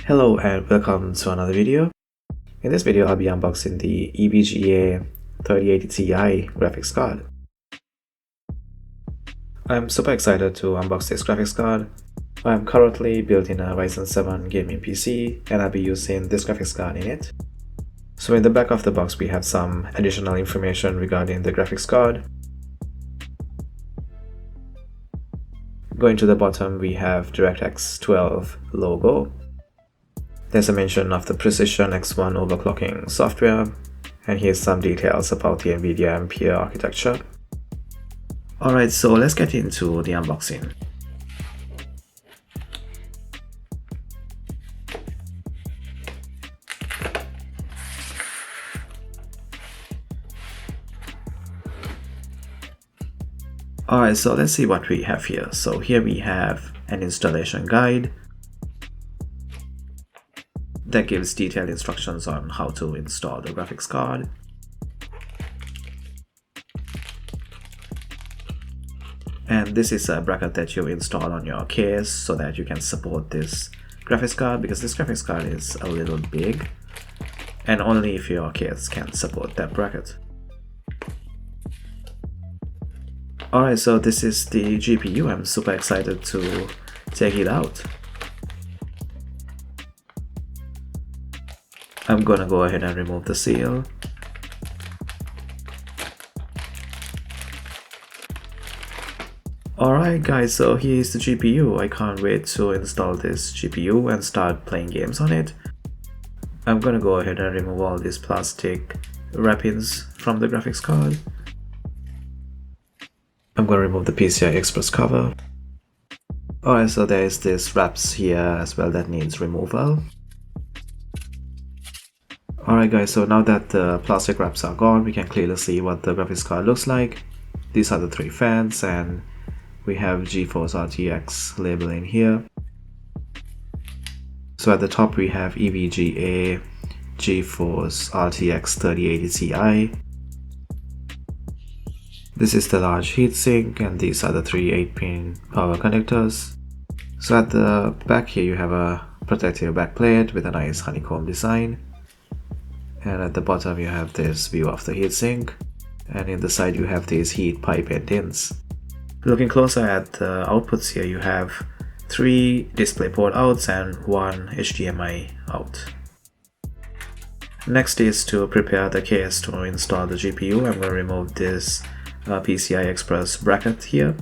Hello and welcome to another video. In this video, I'll be unboxing the EVGA 3080TI graphics card. I'm super excited to unbox this graphics card. I'm currently building a Ryzen 7 gaming PC and I'll be using this graphics card in it. So in the back of the box, we have some additional information regarding the graphics card. Going to the bottom, we have DirectX 12 logo. There's a mention of the Precision X1 overclocking software, and here's some details about the NVIDIA Ampere architecture. Alright, so let's get into the unboxing. Alright, so let's see what we have here. So here we have an installation guide that gives detailed instructions on how to install the graphics card. And this is a bracket that you install on your case so that you can support this graphics card, because this graphics card is a little big and only if your case can support that bracket. Alright, so this is the GPU. I'm super excited to take it out. I'm gonna go ahead and remove the seal. Alright guys, so here's the GPU. I can't wait to install this GPU and start playing games on it. I'm gonna go ahead and remove all these plastic wrappings from the graphics card. I'm going to remove the PCI Express cover. Alright, so there is this wraps here as well that needs removal. Alright guys, so now that the plastic wraps are gone, we can clearly see what the graphics card looks like. These are the three fans and we have GeForce RTX labeling here. So at the top we have EVGA GeForce RTX 3080Ti. This is the large heatsink and these are the three 8-pin power connectors. So at the back here you have a protective backplate with a nice honeycomb design. And at the bottom you have this view of the heatsink. And in the side you have these heat pipe endings. Looking closer at the outputs here, you have 3 DisplayPort outs and 1 HDMI out. Next is to prepare the case to install the GPU. I'm going to remove this PCI Express bracket here.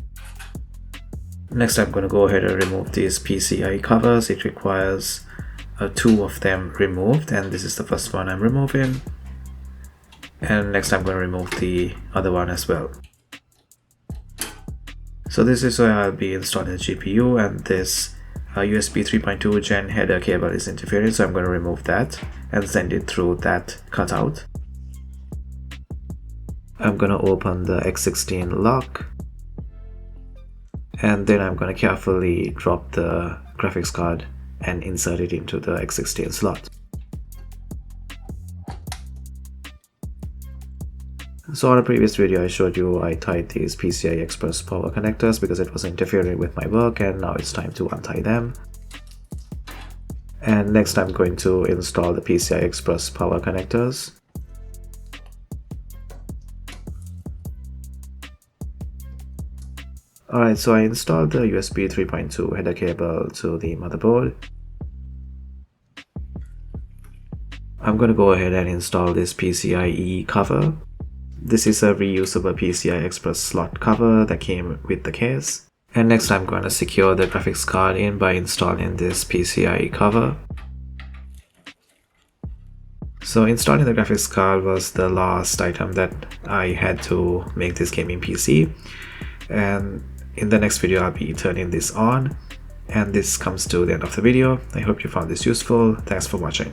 Next I'm going to go ahead and remove these PCI covers. It requires 2 of them removed and this is the first one I'm removing. And next I'm going to remove the other one as well. So this is where I'll be installing the GPU, and this USB 3.2 gen header cable is interfering, so I'm going to remove that and send it through that cutout. I'm going to open the X16 lock and then I'm going to carefully drop the graphics card and insert it into the X16 slot. So on a previous video I showed you I tied these PCI Express power connectors because it was interfering with my work, and now it's time to untie them. And next I'm going to install the PCI Express power connectors. Alright, so I installed the USB 3.2 header cable to the motherboard. I'm going to go ahead and install this PCIe cover. This is a reusable PCI Express slot cover that came with the case. And next I'm going to secure the graphics card in by installing this PCIe cover. So installing the graphics card was the last item that I had to make this gaming PC. And in the next video I'll be turning this on. And this comes to the end of the video. I hope you found this useful. Thanks for watching.